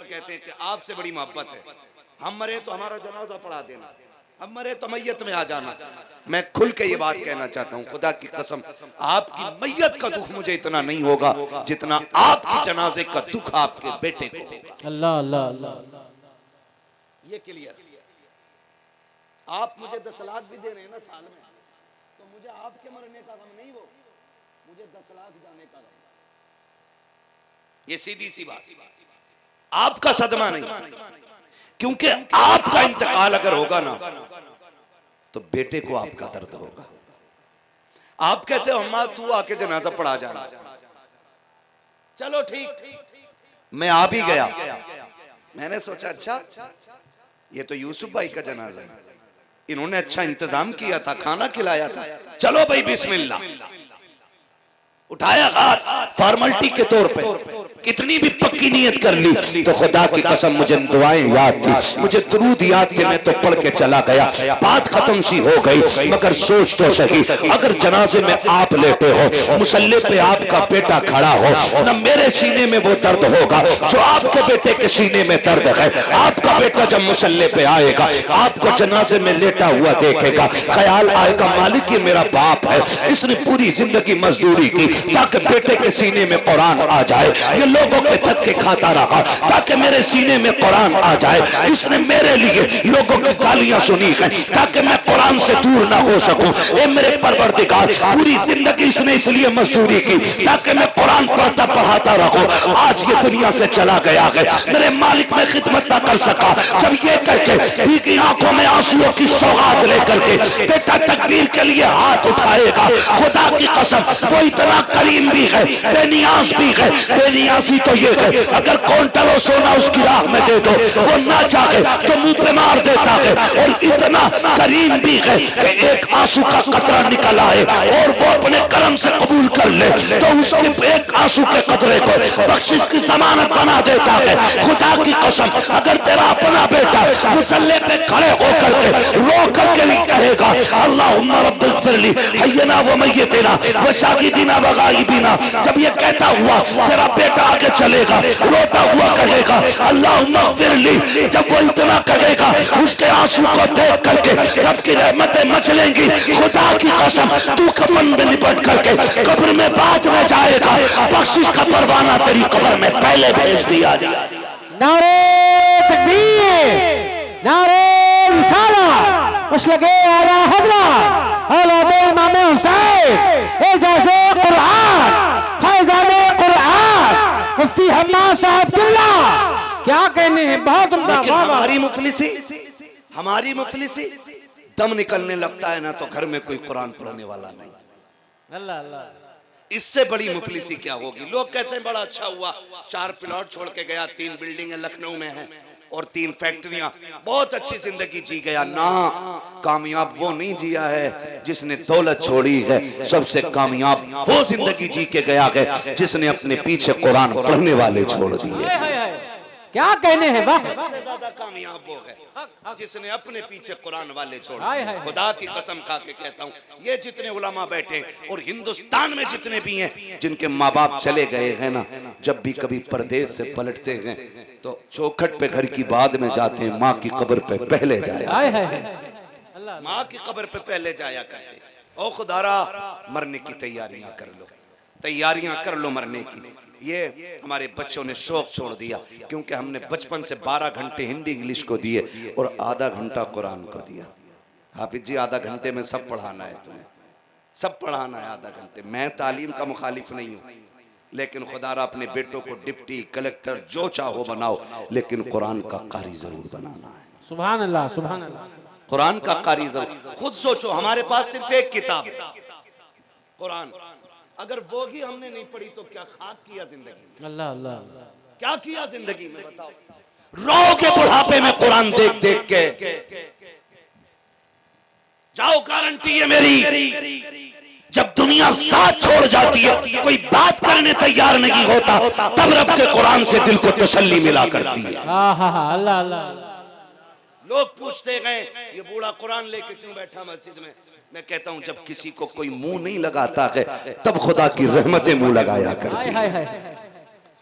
कहते हैं कि आपसे बड़ी मोहब्बत है, हम मरे तो हमारा जनाजा पढ़ा देना, हम मरे तो मैयत में आ जाना। मैं खुल के ये बात कहना चाहता हूँ, खुदा की कसम आपकी मैयत का दुख मुझे इतना नहीं होगा जितना आपकी जनाजे का दुख आपके बेटे को होगा। अल्लाह अल्लाह अल्लाह। ये क्लियर। आप मुझे 10 लाख भी दे रहे हैं ना साल में, तो मुझे आपके मरने का गम नहीं, वो मुझे 10 लाख जाने का गम। ये सीधी सी बात, आपका सदमा नहीं, क्योंकि आपका इंतकाल अगर होगा ना तो बेटे को आपका दर्द होगा। आप कहते हो अम्मा तू आके जनाजा पढ़ा जाना, चलो ठीक, मैं आ भी गया। मैंने सोचा अच्छा ये तो यूसुफ भाई का जनाजा है, इन्होंने अच्छा इंतजाम किया था, खाना खिलाया था, चलो भाई बिस्मिल्लाह। उठाया हाथ फॉर्मेलिटी के तौर पे, कितनी भी पक्की नियत कर ली तो खुदा की कसम मुझे दुआएं याद थी, मुझे दुरूद याद थे, मैं तो पढ़ के चला गया। बात खत्म सी हो गई, मगर सोच तो सही, अगर जनाजे में आप लेटे हो, मुसल्ले पे आपका बेटा खड़ा हो, न मेरे सीने में वो दर्द होगा जो आपके बेटे के सीने में दर्द है। आपका बेटा जब मुसल्ले पे आएगा, आपको जनाजे में लेटा हुआ देखेगा, ख्याल आएगा मालिक ये मेरा बाप है, इसने पूरी जिंदगी मजदूरी की ताकि बेटे के सीने में कुरान आ जाए, ये लोगों के धक्के खाता रहा ताकि मेरे सीने में कुरान आ जाए, इसने मेरे लिए लोगों की गालियां सुनी है ताकि मैं कुरान से दूर ना हो सकूं। ए मेरे परवरदिगार, पूरी जिंदगी इसने इसलिए मजदूरी की ताकि मैं कुरान पढ़ता पढ़ाता रहूं। आज ये दुनिया से चला गया है, मेरे मालिक में खिदमत ना कर सका। जब ये करके भीगी आंखों में आंसुओं की सौगात लेकर के बेटा तकबीर के लिए हाथ उठाएगा, खुदा की कसम वो इतना करीम भी है, बेनियाज भी है। बेनियाजी तो ये है अगर क्विंटलों सोना उसकी राह में दे दो, वो ना चाहे तो मुंह पे मार देता है। और इतना करीम भी है कि एक आंसू का कतरा निकल आए और वो अपने करम से कबूल कर ले तो उसके एक आंसू के कतरे को बख्शिश की जमानत बना देता है। खुदा की कसम अगर तेरा अपना बेटा मुसल्ले पे खड़े होकर के रो करके नहीं कहेगा अल्लाहुम्मा रब्बिग़फिरली हय्यना व मय्यितना व शाहिदीना व गायबीना, जब ये कहता हुआ तेरा बेटा आगे चलेगा रोता हुआ कहेगा अल्लाहुम्मा ग़फिरली, जब वो इतना कहेगा उसके आंसू को देख करके रब की रहमतें मचलेंगी। खुदा की कसम तू कफन में लिपट करके कब्र में बाद में जाएगा, बख्शिश का परवाना तेरी कब्र में पहले भेज दिया जाए। नारे तकबीर, नारे रिसालत, मशलके आला हज़रत औलादे इमाम हुसैन, एजाज़े कुरान, फैज़ाने कुरान, मुफ्ती हम्माद साहब किबला। क्या कहने हैं, बहुत उम्दा। हमारी मुफलिसी दम निकलने लगता है ना तो घर में कोई कुरान पढ़ने वाला नहीं। अल्लाह अल्लाह। इससे बड़ी मुफलिसी क्या होगी। लोग कहते हैं बड़ा अच्छा हुआ 4 प्लॉट छोड़ के गया, 3 बिल्डिंगें लखनऊ में हैं और 3 फैक्ट्रियां, बहुत अच्छी जिंदगी जी गया। ना, कामयाब वो नहीं जिया है जिसने दौलत छोड़ी है, सबसे कामयाब वो जिंदगी जी के गया है जिसने अपने पीछे कुरान पढ़ने वाले छोड़ दिए। क्या कहने हैं, वाह। सबसे ज्यादा कामयाब वो है जिसने अपने पीछे कुरान वाले छोड़े। खुदा की कसम खा के कहता हूँ, ये जितने उलमा बैठे और हिंदुस्तान में जितने भी हैं जिनके माँ बाप चले गए हैं ना, जब भी कभी परदेश से पलटते हैं तो चौखट पे घर की बाद में जाते हैं, माँ की कब्र पे पहले जाया, माँ की कब्र पे पहले जाया करते। ओ खुदारा मरने की तैयारियां कर लो, तैयारियां कर लो मरने की। ये हमारे बच्चों ने शौक छोड़ दिया क्योंकि हमने बचपन से 12 घंटे हिंदी इंग्लिश को दिए और आधा घंटा कुरान को दिया। हाफिज जी आधा घंटे में सब पढ़ाना है तुम्हें, सब पढ़ाना है आधा घंटे। मैं तालीम का मुखालिफ नहीं हूँ, लेकिन खुदारा अपने बेटों को डिप्टी कलेक्टर जो चाहो बनाओ, लेकिन कुरान का कारी जरूर बनाना है। सुभान अल्लाह, सुभान अल्लाह। कुरान का कारी जरूर। खुद सोचो हमारे पास सिर्फ एक किताब कुरान, अगर वो ही हमने नहीं पढ़ी तो क्या खाक किया जिंदगी। अल्लाह अल्लाह, क्या किया जिंदगी में बताओ। रो के बुढ़ापे में कुरान देख देख के जाओ, गारंटी है मेरी, जब दुनिया साथ छोड़ जाती है, कोई बात करने तैयार नहीं होता, तब रब के कुरान से दिल को तसल्ली मिला करती है। अल्लाह अल्लाह। लोग पूछते गए ये बूढ़ा कुरान लेके क्यों बैठा मस्जिद में। मैं कहता हूं जब किसी को कोई मुंह नहीं लगाता है तब खुदा की रहमतें मुंह लगाया करती है,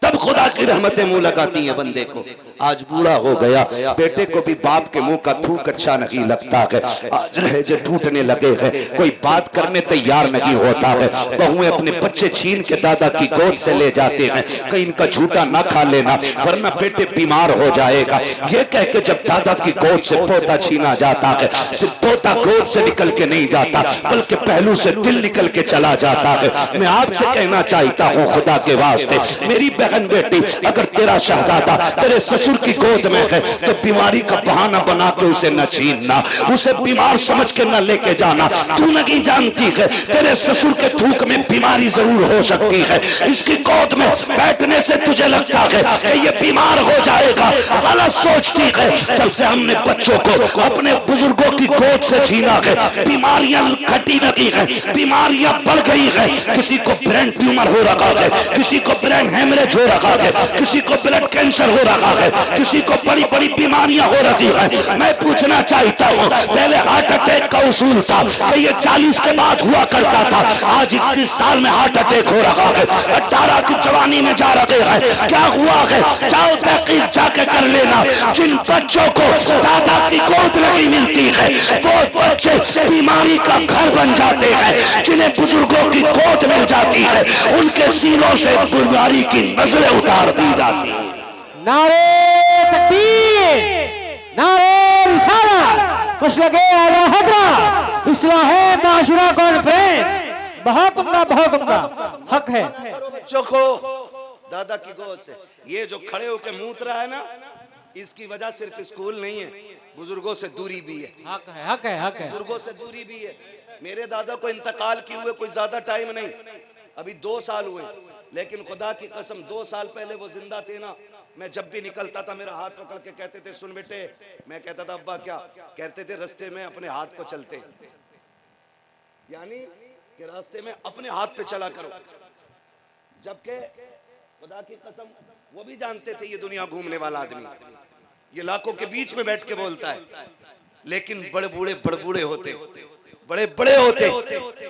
तब खुदा की रहमतें मुंह लगाती हैं बंदे को। आज बूढ़ा हो गया, बेटे को भी बाप के मुंह का थूक अच्छा नहीं लगता है। आज लहजे टूटने लगे हैं, कोई बात करने तैयार नहीं होता है। बहुएं अपने बच्चे छीन के दादा की गोद से ले जाते हैं, कहीं इनका झूठा ना खा लेना वरना बेटे बीमार हो जाएगा। ये कह के जब दादा की गोद से पोता छीना जाता है, सिर्फ पोता गोद से निकल के नहीं जाता बल्कि पहलू से दिल निकल के चला जाता है। मैं आपसे कहना चाहता हूँ खुदा के वास्ते, मेरी बहन बेटी, अगर तेरा शहजादा तेरे ससुर की गोद में है तो बीमारी का बहाना बना के उसे न छीनना, उसे बीमार समझ के न लेके जाना। तू नहीं जानती है तेरे ससुर के थूक में बीमारी जरूर हो सकती है। इसकी गोद में बैठने से तुझे लगता है कि ये बीमार हो जाएगा, गलत सोचती है। जब से हमने बच्चों को अपने बुजुर्गों की गोद से छीना है, बीमारियां घटी लगी है, बीमारियां बढ़ गई है। किसी को ब्रेन ट्यूमर हो रखा है, किसी को ब्रेन हेमरेज हो रखा है, किसी को ब्लड कैंसर हो रखा है, किसी को बड़ी बड़ी बीमारियां हो रही है। मैं पूछना चाहता हूँ, पहले हार्ट अटैक का उसूल था कि ये 40 के बाद हुआ करता था, आज 21 साल में हार्ट अटैक हो रहा है, 18 की जवानी में जा रहे हैं। क्या हुआ है? जाओ तहकीक जाके कर लेना। जिन बच्चों को दादा की गोद नहीं मिलती है वो बच्चे बीमारी का घर बन जाते हैं। जिन्हें बुजुर्गों की गोद मिल जाती है उनके सीनों से बीमारी की नजरें उतार दी जाती है। नारे तकबीर, नारे रिसालत, मसलके आला हज़रत, इस्लाह माशरा कॉन्फ्रेंस। बहुत उम्दा, बहुत उम्दा। हक है बच्चों को दादा की गोद से। ये जो खड़े होकर मूत रहा है ना, इसकी वजह सिर्फ स्कूल नहीं है, बुजुर्गों से दूरी भी है। हक है, हक है, हक है। बुजुर्गों से दूरी भी है। मेरे दादा को इंतकाल किए हुए कोई ज्यादा टाइम नहीं, अभी 2 साल हुए, लेकिन खुदा की कसम 2 साल पहले वो जिंदा थे ना। मैं जब भी निकलता था मेरा हाथ पकड़ के कहते थे सुन बेटे, मैं कहता था अब्बा क्या? कहते थे रास्ते में अपने हाथ को चलते, यानी कि रास्ते में अपने हाथ पे चला करो। जबकि खुदा की कसम वो भी जानते थे ये दुनिया घूमने वाला आदमी, ये लाखों के बीच में बैठ के बोलता है, लेकिन बड़े बूढ़े होते, बड़े बड़े होते,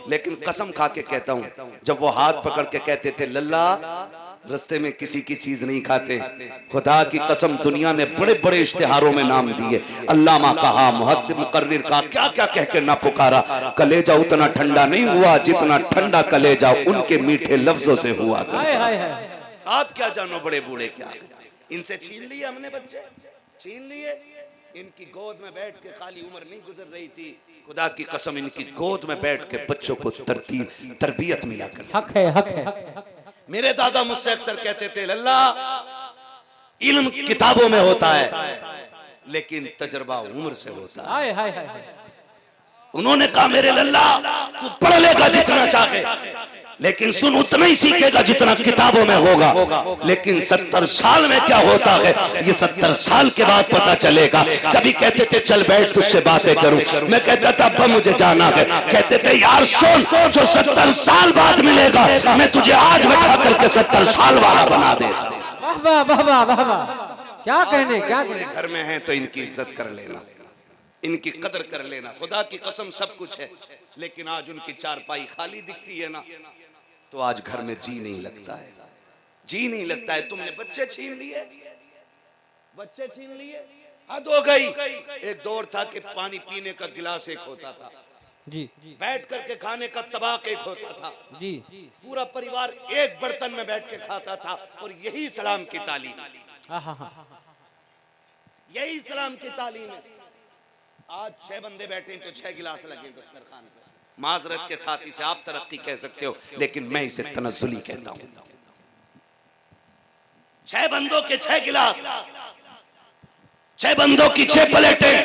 लेकिन कसम खा के कहता हूं जब वो हाथ पकड़ के कहते थे लल्ला रास्ते में किसी की चीज नहीं खाते, खुदा की कसम दुनिया ने बड़े बड़े इश्तिहारों में नाम दिए, अल्लामा कहा, मुहद्दिस मुकर्रिर कहा, क्या क्या कह के ना पुकारा। कलेजा उतना ठंडा नहीं हुआ जितना ठंडा कलेजा उनके मीठे लफ्जों से हुआ। आप क्या जानो बड़े बूढ़े क्या, इनसे छीन लिए हमने बच्चे, छीन लिए। इनकी गोद में बैठ के खाली उम्र नहीं गुजर रही थी, खुदा की कसम इनकी गोद में बैठ के बच्चों को तरबियत मिला कर। हक है, हक है। मेरे दादा मुझसे अक्सर कहते थे लल्ला इल्म किताबों में होता है लेकिन तजर्बा उम्र से होता है। हाय हाय हाय। उन्होंने कहा मेरे लल्ला तू पढ़ लेगा जितना चाहे, लेकिन सुन उतना ही सीखेगा जितना किताबों में होगा। लेकिन 70 साल में क्या होता है ये 70 साल के बाद पता चलेगा। कभी कहते थे चल बैठ तुझसे बातें करूं, मैं कहता था अब्बा मुझे जाना है। कहते थे यार सुन, जो 70 साल बाद मिलेगा मैं तुझे आज बैठा करके 70 साल वाला बना देता। वाह वाह वाह वाह वाह वाह, क्या कहने, क्या कहने। घर में है तो इनकी इज्जत कर लेना, इनकी कदर कर लेना। खुदा की कसम सब कुछ है, लेकिन आज उनकी चारपाई खाली दिखती है ना, तो आज घर में जी नहीं लगता है, जी नहीं लगता है। तुमने बच्चे छीन लिए, बच्चे छीन लिए, हद हो गई। एक दौर था कि पानी पीने का गिलास एक होता था, जी, बैठ करके खाने का तबाक एक होता था, जी, पूरा परिवार एक बर्तन में बैठ के खाता था। और यही इस्लाम की तालीम, यही इस्लाम की तालीम है। आज 6 बंदे बैठे हैं तो 6 गिलास लगे दस्तरखान पे। माजरत के साथ इसे आप तरक्की कह सकते हो, लेकिन मैं इसे तनज़्ज़ुली कहता हूं। 6 बंदों के 6 गिलास, 6 बंदों की 6 प्लेटें,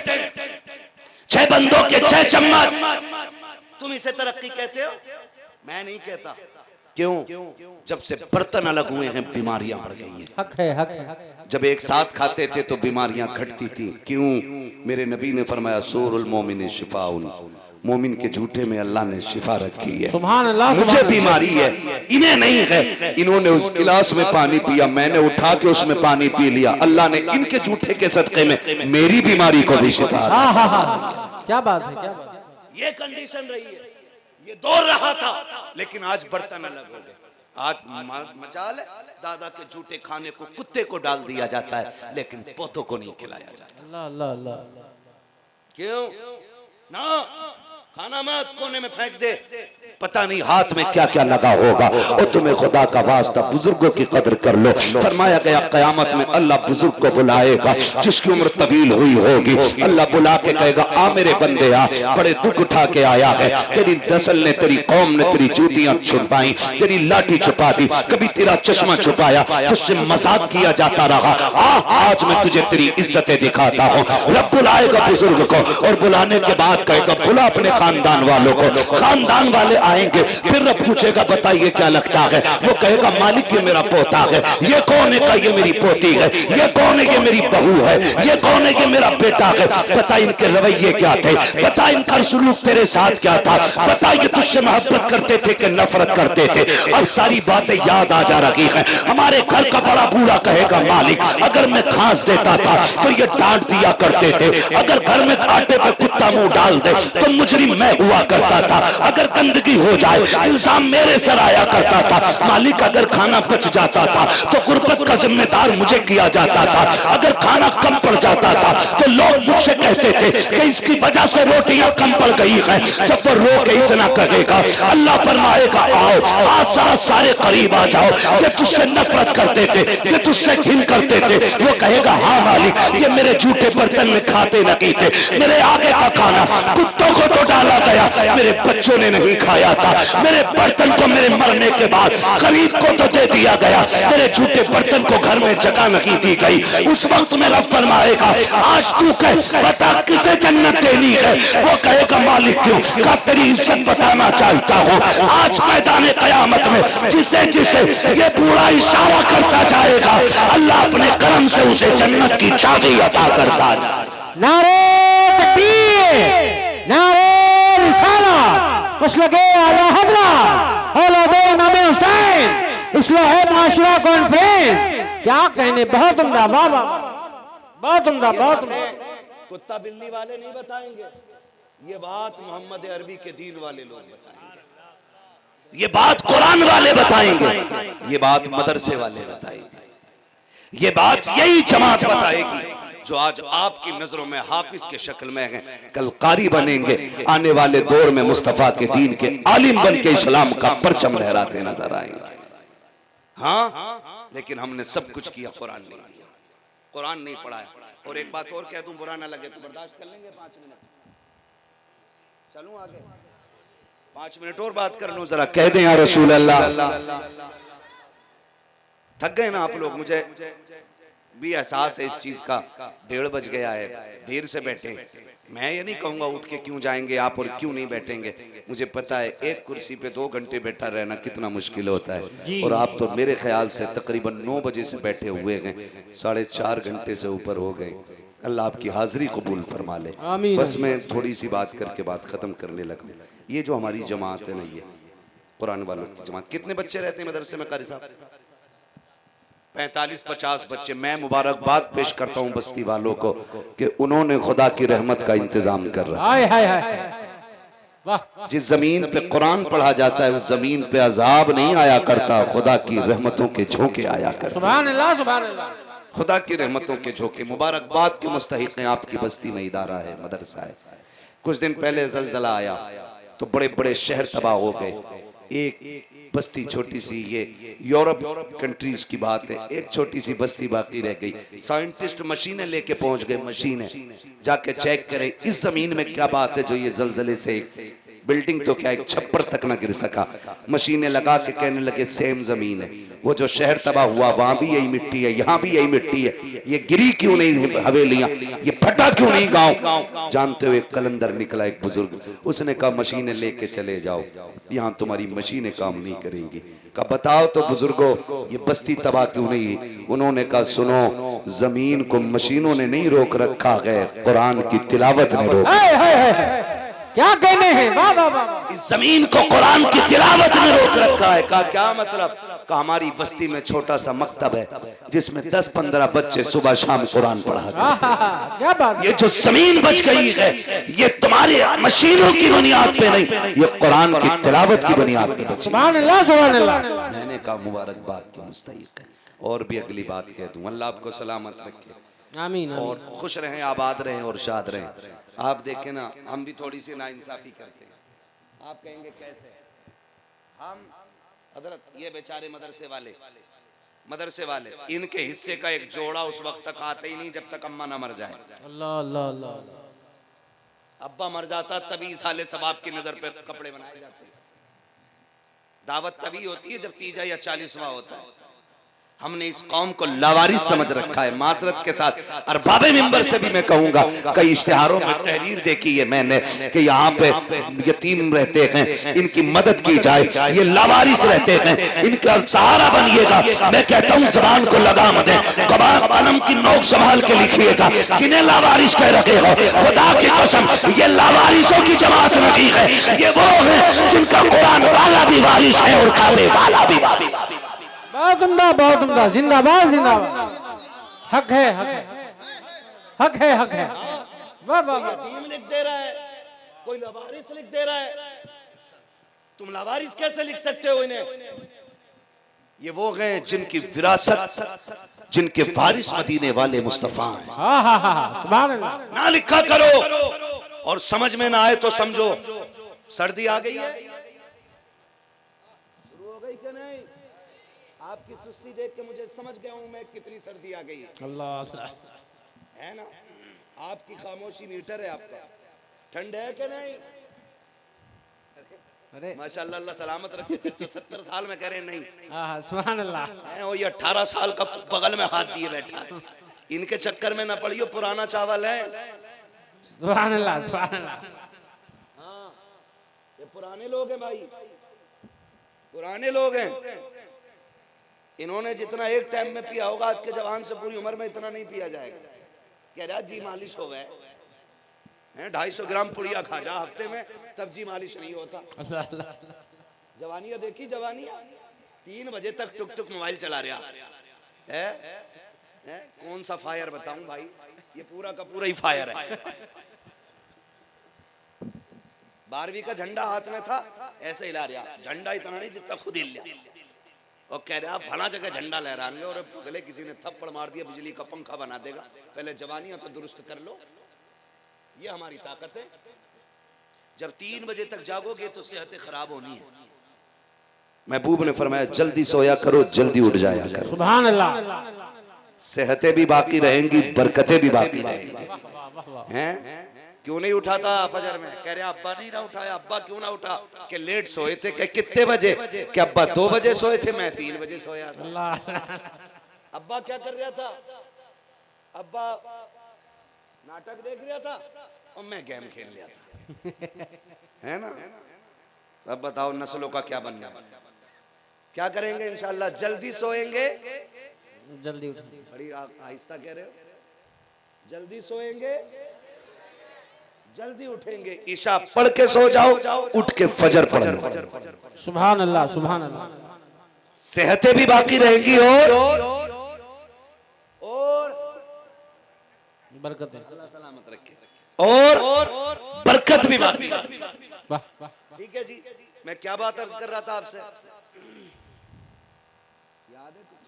6 बंदों के 6 चम्मच, तुम इसे तरक्की कहते हो? मैं नहीं कहता। क्यों? जब से बर्तन अलग हुए हैं बीमारियां बढ़ गई हैं। हक है, हक है। जब एक साथ खाते थे तो बीमारियां घटती थी। क्यों? मेरे नबी ने फरमाया सूरुल मोमिन शिफाउन, मोमिन के झूठे में अल्लाह ने शिफा रखी है। सुभान अल्लाह। मुझे बीमारी है, इन्हें नहीं है। इन्होंने उस गिलास में पानी पिया, मैंने उठा के उसमें पानी पी लिया। अल्लाह ने इनके झूठे के सदके में मेरी बीमारी को भी शिफा। क्या बात है, क्या बात है। ये कंडीशन रही है, ये दौर रहा था, लेकिन आज बर्तन अलग हो गए। आज मजाल है, दादा के झूठे खाने को कुत्ते को डाल दिया जाता है, लेकिन पोतों को नहीं खिलाया जाता। अल्लाह अल्लाह अल्लाह। क्यों ना? खाना मत कोने में फेंक दे, पता नहीं हाथ में क्या क्या लगा होगा। और तुम्हें खुदा का वास्ता बुजुर्गों की कदर कर लो। फरमाया गया कयामत में अल्लाह बुजुर्ग को बुलाएगा, जिसकी उम्र तवील हुई होगी। अल्लाह बुला के कहेगा, आ मेरे बंदे आ, बड़े दुख उठा के आया है। तेरी नस्ल ने, तेरी कौम ने तेरी जूतियां छुपाई, तेरी लाठी छुपा दी, कभी तेरा चश्मा छुपाया, तुझसे मजाक किया जाता रहा। आज मैं तुझे तेरी इज्जतें दिखाता हूँ। रब बुलाएगा बुजुर्ग को, और बुलाने के बाद कहेगा, बुला अपने खानदान वालों को। खानदान वाले आएंगे, फिर रब पूछेगा, बताइए क्या लगता है? वो कहेगा, मालिक ये मेरा पोता है। ये कौन है? ये मेरी पोती है। ये कौन है? ये मेरी बहू है। ये कौन है? ये मेरा बेटा है। बता इनके रवैये क्या थे, बता इनका सलूक तेरे साथ क्या था, बता ये तुझसे मोहब्बत करते थे कि नफरत करते थे। अब सारी बातें याद आ जा रही है। हमारे घर का बड़ा बूढ़ा कहेगा, मालिक अगर मैं खांस देता था तो ये डांट दिया करते थे। अगर घर में आटे पे कुत्ता मुंह डाल दे तो मुजरिम मैं हुआ करता था। अगर गंदगी हो जाए इल्जाम मेरे सर आया करता था। मालिक अगर खाना बच जाता था तो गुर्बत का जिम्मेदार मुझे किया जाता था। अगर खाना कम पड़ जाता था तो लोग मुझसे कहते थे कि इसकी वजह से रोटियां कम पड़ गई हैं। जब वो रो के इतना कहेगा, अल्लाह फरमाएगा, आओ आज जरा सारे करीब आ जाओ। ये तुझसे नफरत करते थे, ये तुझसे घिन करते थे। वो कहेगा, हाँ मालिक ये मेरे झूठे बर्तन में खाते नहीं थे। मेरे आगे का खाना कुत्तों को तो डाला गया, मेरे बच्चों ने नहीं खाया था। मेरे बर्तन को मेरे मरने के बाद गरीब को तो दे दिया गया, मेरे झूठे बर्तन को घर में जगह नहीं दी गई। उस वक्त मेरा फरमाएगा, आज तू कह बता किसे जन्नत देनी है? वो कहेगा, मालिक क्यों? का तेरी इज्जत बताना चाहता हूँ। आज मैदान कयामत में जिसे जिसे ये बूढ़ा इशारा करता जाएगा, अल्लाह अपने करम से उसे जन्नत की चाबी अता करता है। नारे तकबीर, नारे रिसालत, मसलके आला हज़रत औलादे इमाम हुसैन, इस्लाह माशरा कॉन्फ्रेंस। क्या कहने, बहुत उम्दा, बाबा बहुत उम्दा, बहुत उम्दा। कुत्ता बिल्ली वाले नहीं बताएंगे, ये बात मोहम्मद अरबी के दीन वाले लोग बताएंगे, ये बात कुरान वाले बताएंगे, ये बात मदरसे वाले बताएंगे, ये बात यही जमात बताएगी जो आज आपकी नजरों में हाफिज के शक्ल में हैं, कल कारी बनेंगे। आने वाले दौर में मुस्तफा के दीन के आलिम बन के इस्लाम का परचम लहराते नजर आएंगे। हाँ, लेकिन हमने सब कुछ किया, कुरान नहीं दिया, कुरान नहीं पढ़ाया। और एक बात और कह दूं, बुरा ना लगे तो बर्दाश्त कर लेंगे 5 मिनट? चलूं आगे? 5 मिनट और बात कर लूं जरा? कह दें या रसूल अल्लाह। थक गए ना आप लोग? मुझे भी एहसास है इस चीज का। 1:30 बज गया है, देर से बैठे। मैं ये नहीं कहूंगा उठ के क्यों जाएंगे आप और क्यों नहीं बैठेंगे। मुझे पता है एक कुर्सी पे 2 घंटे बैठा रहना कितना मुश्किल होता है। और आप तो मेरे ख्याल से तकरीबन 9 बजे से बैठे हुए हैं, 4.5 घंटे से ऊपर हो गए। अल्लाह आपकी हाजिरी कबूल फरमा ले। बस मैं थोड़ी सी बात करके बात खत्म करने लगा। ये जो हमारी जमात है ना, ये कुरान वालों की जमात, कितने बच्चे रहते हैं मदरसे में कारी साहब? 45-50 बच्चे। मैं मुबारकबाद पेश करता हूं बस्ती वालों को कि उन्होंने खुदा की रहमत का इंतजाम कर रहा है। जिस जमीन पे कुरान पढ़ा जाता है उस जमीन पे अजाब नहीं आया करता, खुदा की रहमतों के झोंके आया करते। सुभान अल्लाह, सुभान अल्लाह। खुदा की रहमतों के झोंके। मुबारकबाद के मुस्तहिक हैं आपकी बस्ती में इदारा है, मदरसा है। कुछ दिन पहले जलजला आया तो बड़े बड़े शहर तबाह हो गए। एक बस्ती छोटी सी, ये यूरोप कंट्रीज की बात है, एक छोटी सी बस्ती बाकी रह गई। साइंटिस्ट मशीनें लेके पहुंच गए, मशीनें जाके चेक करें इस जमीन में क्या बात है जो ये जलजले से बिल्डिंग तो क्या एक छप्पर तक ना गिर सका। मशीनें लगा के कहने लगे सेम जमीन है, वो जो शहर तबाह हुआ वहां भी यही मिट्टी है, यहाँ भी यही मिट्टी है, ये गिरी क्यों नहीं हवेलियां, ये फटा क्यों नहीं गांव? जानते हुए कलंदर निकला एक बुजुर्ग, उसने कहा मशीनें लेके चले जाओ, यहाँ तुम्हारी मशीनें काम नहीं करेंगी। कहा बताओ तो बुजुर्गो ये बस्ती तबाह क्यों नहीं? उन्होंने कहा सुनो, जमीन को मशीनों ने नहीं रोक रखा है, कुरान की तिलावत ने रोक। क्या कहने हैं? वाह वाह वाह। इस जमीन को कुरान की तिलावत ने रोक रखा है। कहा क्या मतलब? का हमारी बस्ती में छोटा सा मकतब है जिसमें 10-15 बच्चे सुबह शाम कुरान पढ़ाते हैं। क्या बात। ये जो जमीन बच गई है ये तुम्हारे मशीनों की बुनियाद पे नहीं, ये कुरान की तिलावत की बुनियाद पे बची। सुभान अल्लाह सुभान अल्लाह। मैंने कहा मुबारकबाद की मुस्तहिक है। और भी अगली बात कह दूं, अल्लाह आपको सलामत रखे आमीन और खुश रहें, आबाद रहें और शाद रहें। आप देखें ना, हम भी थोड़ी सी नाइंसाफी करते हैं। आप कहेंगे कैसे? हम हजरत ये बेचारे मदरसे वाले इनके हिस्से का एक जोड़ा उस वक्त तक आते ही नहीं जब तक अम्मा ना मर जाए। अल्लाह अल्लाह अल्लाह। अब्बा मर जाता तभी साले सवाब की नजर पे कपड़े बनाए जाते हैं। दावत तभी होती है जब 30 या 40वां होता है। हमने इस कौम को लावारिस समझ रखा है। माजरत के साथ अरबाबे मिंबर से भी मैं कहूंगा, कई इश्तिहारों में तहरीर देखी है मैंने कि यहाँ पे यतीम रहते हैं, इनकी मदद की जाए, ये लावारिस रहते हैं, इनका सहारा बनिएगा। मैं कहता हूँ जबान को लगाम दें, कलम की नोक संभाल के लिखिएगा। किन्हें लावारिस कह रखे हो? खुदा की कसम ये लावारिसों की जमात नहीं है, ये वो है जिनका कुरान वाला भी वारिस है और काबे वाला भी वारिस। बहुत उम्दा जिंदाबाद जिंदाबाद। हक है हक है हक है हक है। वाह वाह वाह। यतीम लिख दे रहा है, कोई लावारिस लिख दे रहा है। तुम लावारिस कैसे लिख सकते हो इन्हें? ये वो हैं जिनकी विरासत, जिनके वारिस मदीने वाले मुस्तफा हैं। हाँ हाँ हाँ सुभान अल्लाह। ना लिखा करो और समझ में ना आए तो समझो सर्दी आ गई है, शुरू हो गई कि नहीं? आपकी सुस्ती देख के मुझे समझ गया हूं मैं कितनी सर्दी आ गई है। अल्लाह है ना? आपकी खामोशी मीटर है आपका। ठंड है कि नहीं? अरे माशाअल्लाह, अल्लाह सलामत रखे। 70 साल में कह रहे नहीं, हाँ सुभान अल्लाह। और ये 18 साल का बगल में हाथ दिए बैठा है। इनके चक्कर में ना पड़ियो, पुराना चावल है। सुभान अल्लाह सुभान अल्लाह। हाँ, ये पुराने लोग हैं भाई, पुराने लोग हैं। इन्होंने जितना एक टाइम में पिया होगा आज के जवान से पूरी उम्र में इतना नहीं पिया जाएगा। कह रहा जी मालिश हो गए हैं, 250 ग्राम पुड़िया खा जा हफ्ते में, तब जी मालिश नहीं होता। जवानिया देखी, जवानिया 3 बजे तक टुक टुक मोबाइल चला रहा है। कौन सा फायर बताऊं भाई, ये पूरा का पूरा ही फायर है। 12वीं का झंडा हाथ में था, ऐसे हिला रहा, झंडा इतना नहीं जितना खुद हिल लिया। और कह रहा फला जगह झंडा लहराएंगे और अगले किसी ने थप्पड़ मार दिया, बिजली का पंखा बना देगा। पहले जवानियां तो दुरुस्त कर लो, ये हमारी ताकत है। जब 3 बजे तक जागोगे तो सेहतें खराब होनी है। महबूब ने फरमाया जल्दी सोया करो, जल्दी उठ जाया करो। सुभान अल्लाह। सेहतें भी बाकी रहेंगी, बरकतें भी बाकी रहेंगी। हैं? क्यों नहीं उठाता फजर में? कह रहे अब्बा नहीं ना उठाया। अब्बा क्यों ना उठा? कि लेट सोए थे। कि कितने बजे? कि अब्बा 2 बजे सोए थे, मैं 3 बजे सोया था। अब्बा क्या कर रहा था? अब्बा नाटक देख रहा था और मैं गेम खेल रहा था। है ना? अब बताओ नस्लों का क्या बनना है? क्या करेंगे? इंशाल्लाह जल्दी सोएंगे, जल्दी उठेंगे। बड़ी आहिस्ता कह रहे हो। जल्दी सोएंगे, जल्दी उठेंगे। ईशा पढ़ के सो जाओ, उठ के फजर पढ़ लो। सुभान अल्लाह सुभान अल्लाह। सेहतें भी बाकी रहेंगी और बरकत अल्लाह सलामत रखे और बरकत भी बाकी। वाह वाह। ठीक है जी, मैं क्या बात अर्ज कर रहा था आपसे? याद है कुछ?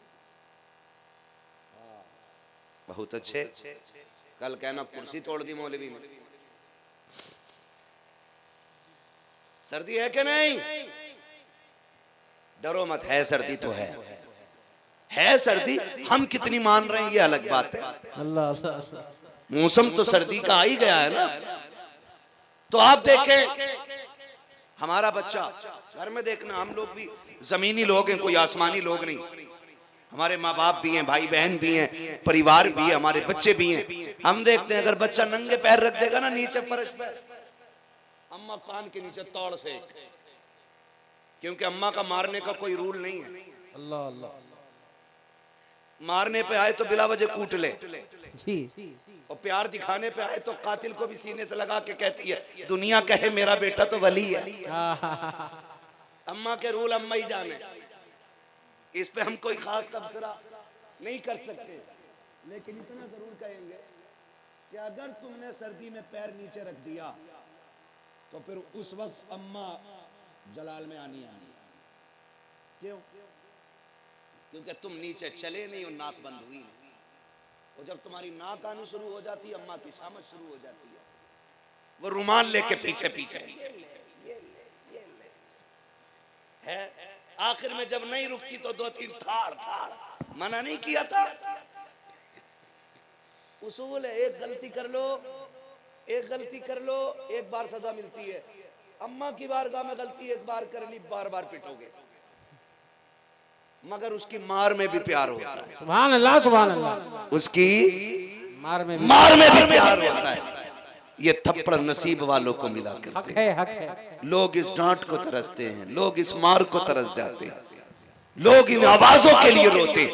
बहुत अच्छे। कल कहना कुर्सी तोड़ दी मौलवी ने। सर्दी है कि नहीं? डरो मत, है सर्दी तो है सर्दी। हम कितनी मान रहे हैं ये अलग बात है। अल्लाह मौसम तो सर्दी का आ ही गया है ना। तो आप देखें हमारा बच्चा घर में, देखना हम लोग भी जमीनी लोग हैं, कोई आसमानी लोग नहीं। हमारे माँ बाप भी हैं, भाई बहन भी हैं, परिवार भी है, हमारे बच्चे भी हैं। हम देखते हैं अगर बच्चा नंगे पैर रख देगा ना नीचे फर्श पे, अम्मा कान के नीचे तौड़ से, क्योंकि अम्मा का मारने का कोई रूल नहीं है। अल्लाह अल्लाह। मारने पे आए तो बिला वजह कूट ले, जी। और प्यार दिखाने पे आए तो कातिल को भी सीने से लगा के कहती है दुनिया कहे मेरा बेटा तो वली है। अम्मा के रूल अम्मा ही जाने। इस पे हम कोई खास तबसरा नहीं कर सकते, लेकिन इतना जरूर कहेंगे कि अगर तुमने सर्दी में पैर नीचे रख दिया तो फिर उस वक्त अम्मा जलाल में आनी आनी। क्यों? क्योंकि तुम नीचे चले नहीं और नाक बंद हुई नहीं, और जब तुम्हारी नाक आनी शुरू हो जाती है, अम्मा की शामत शुरू हो जाती है, वो रुमाल लेके पीछे पीछे ये ले है। आखिर में जब नहीं रुकती तो 2-3 थाड़ थाड़, मना नहीं किया था। उसूल है, एक गलती कर लो, एक गलती कर लो, एक बार सजा मिलती है। अम्मा की बारगाह में गलती एक बार कर ली, बार बार पिटोगे, मगर उसकी मार में भी प्यार होता है। सुभान अल्लाह, सुभान अल्लाह। उसकी मार में भी प्यार होता है। ये थप्पड़ नसीब वालों को मिला हक करते है, हैं। हक है। लोग इस डांट को तरसते हैं, लोग इस मार को तरस जाते हैं, लोग इन आवाजों के लिए रोते।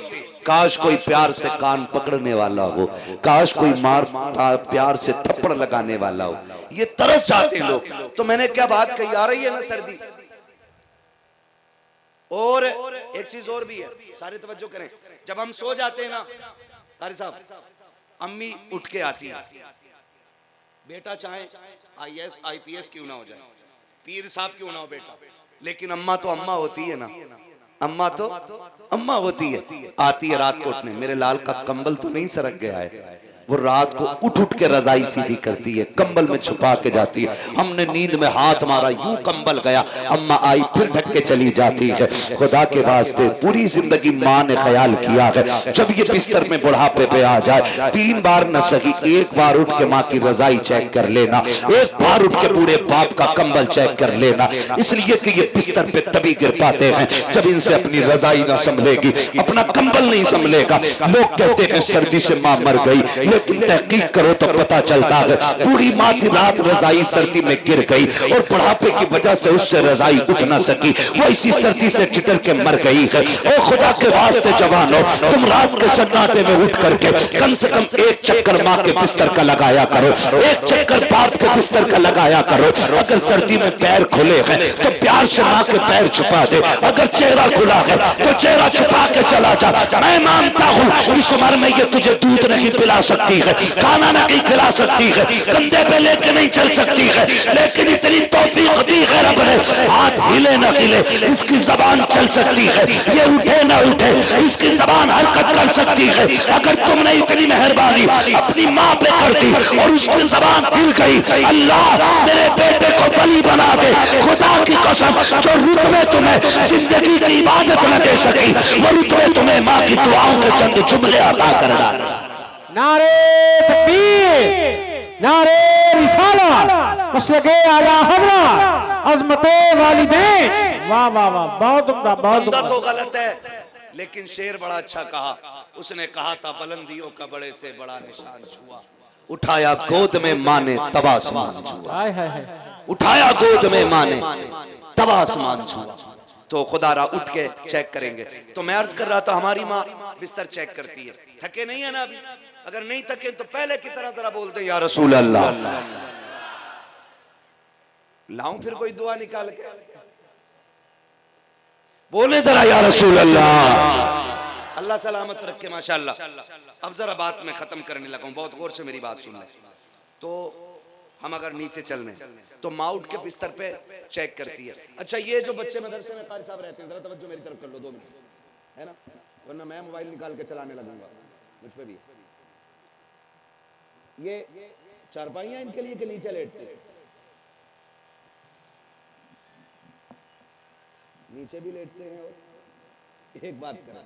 काश कोई प्यार से कान पकड़ने वाला हो, काश कोई मार प्यार से थप्पड़ लगाने वाला हो, ये तरस जाते हैं लोग। तो मैंने क्या बात कही, आ रही है ना सर्दी। और एक चीज और भी है, सारे तवज्जो करें। जब हम सो जाते हैं ना कारी साहब, अम्मी उठ के आती है, बेटा चाहे IAS IPS क्यों ना हो जाए, पीर साहब क्यों ना हो बेटा, लेकिन अम्मा तो अम्मा होती है ना, अम्मा तो अम्मा होती है। आती है रात को उठने, मेरे लाल का कंबल तो नहीं सरक गया है, वो रात को उठ उठ के रजाई सीधी करती है, कंबल में छुपा के जाती है। हमने नींद में हाथ मारा, यूं कंबल गया, अम्मा आई फिर ढक के चली जाती है। खुदा के वास्ते पूरी जिंदगी माँ ने ख्याल किया है, जब ये बिस्तर में बुढ़ापे पे आ जाए, 3 बार न सही 1 बार उठ के माँ की रजाई चेक कर लेना, 1 बार उठ के बूढ़े बाप का कंबल चेक कर लेना, इसलिए कि ये बिस्तर पे तभी गिर पाते हैं जब इनसे अपनी रजाई ना संभलेगी, अपना कंबल नहीं संभलेगा। लोग कहते हैं सर्दी से माँ मर गई, लेकिन तहकीक करो तो पता चलता है पूरी माँ की रात रजाई सर्दी में गिर गई, और बुढ़ापे की वजह से उससे रजाई उठ ना सकी, वो इसी सर्दी से चितर के मर गई है। ओ खुदा के वास्ते जवानों, तुम रात के सन्नाटे में उठ करके कम से कम 1 चक्कर माँ के बिस्तर का लगाया करो, 1 चक्कर बाप के बिस्तर का लगाया करो। अगर सर्दी में पैर खुले हैं तो प्यार से माँ के पैर छुपा दे, अगर चेहरा खुला है तो चेहरा छुपा के चला जा। मैं मानता हूँ इस उम्र में ये तुझे दूध नहीं पिला सकती है, खाना नहीं खिला सकती है, कंधे पे लेके नहीं चल सकती है, लेकिन इतनी तौफीक दी है रब ने, हाथ हिले न हिले इसकी जबान चल सकती है, ये उठे न उठे इसकी जबान हरकत कर सकती है। अगर तुमने इतनी मेहरबानी अपनी माँ पे कर दी और उसकी जबान हिल गई, अल्लाह मेरे बेटे को बलि बना दे। खुदा की कसम, जो रुतबे तुम्हें जिंदगी की इबादत न दे सकी, वो रुतबे तुम्हें माँ की दुआओं के चंद जुमले अता कर डाला। नारे तकबीर, नारे रिसालत, मसलके आला हज़रत, अज़मते वालिदैन। वाह वाह वाह, बहुत उम्दा, बहुत उम्दा। तो गलत है, लेकिन शेर बड़ा अच्छा कहा। उसने कहा था बुलंदियों का बड़े से बड़ा निशान छुआ, उठाया गोद में माँ ने तब आसमान छुआ, हाय हाय हाय, उठाया गोद में माँ ने तब आसमान छुआ। तो खुदारा उठ के चेक करेंगे। तो मैं अर्ज कर रहा था, हमारी माँ बिस्तर चेक करती है, थके नहीं है ना अभी? अगर नहीं थके तो पहले की तरह जरा बोलते या रसूल अल्लाह। लाऊं फिर कोई दुआ निकाल के? बोले जरा या रसूल अल्लाह। अल्लाह सलामत रखे माशाअल्लाह। अब जरा बात मैं खत्म करने लगा हूं, बहुत गौर से मेरी बात सुन ले। तो हम अगर नीचे चलने तो माँ उठ के बिस्तर पे चेक करती है। अच्छा, ये जो बच्चे मदरसे में कारी साहब रहते हैं, जरा तवज्जो मेरी तरफ कर लो 2 मिनट, है ना, वरना मैं मोबाइल निकाल के चलाने लगूंगा, मुझ पे भी। ये चारपाइयां इनके लिए कि नीचे लेटते हैं? नीचे भी लेटते हैं। और एक बात करें,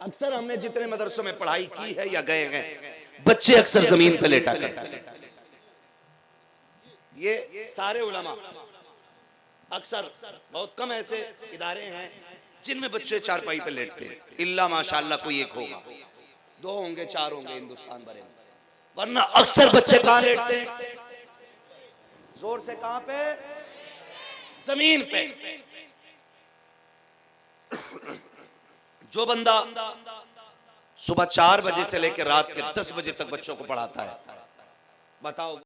अक्सर हमने जितने मदरसों में पढ़ाई की है या गए हैं, बच्चे अक्सर जमीन पे लेटा करते हैं। ये सारे उलमा, अक्सर बहुत कम ऐसे इदारे हैं जिनमें बच्चे चारपाई पे लेटते हैं, इल्ला माशाअल्लाह कोई एक होगा, 2 होंगे 4 होंगे हिंदुस्तान भरे में, वरना अक्सर बच्चे कहां लेटते हैं? जोर से कहां पे? जमीन पे। जो बंदा सुबह 4 बजे से लेकर रात के 10 बजे तक बच्चों को पढ़ाता है, बताओ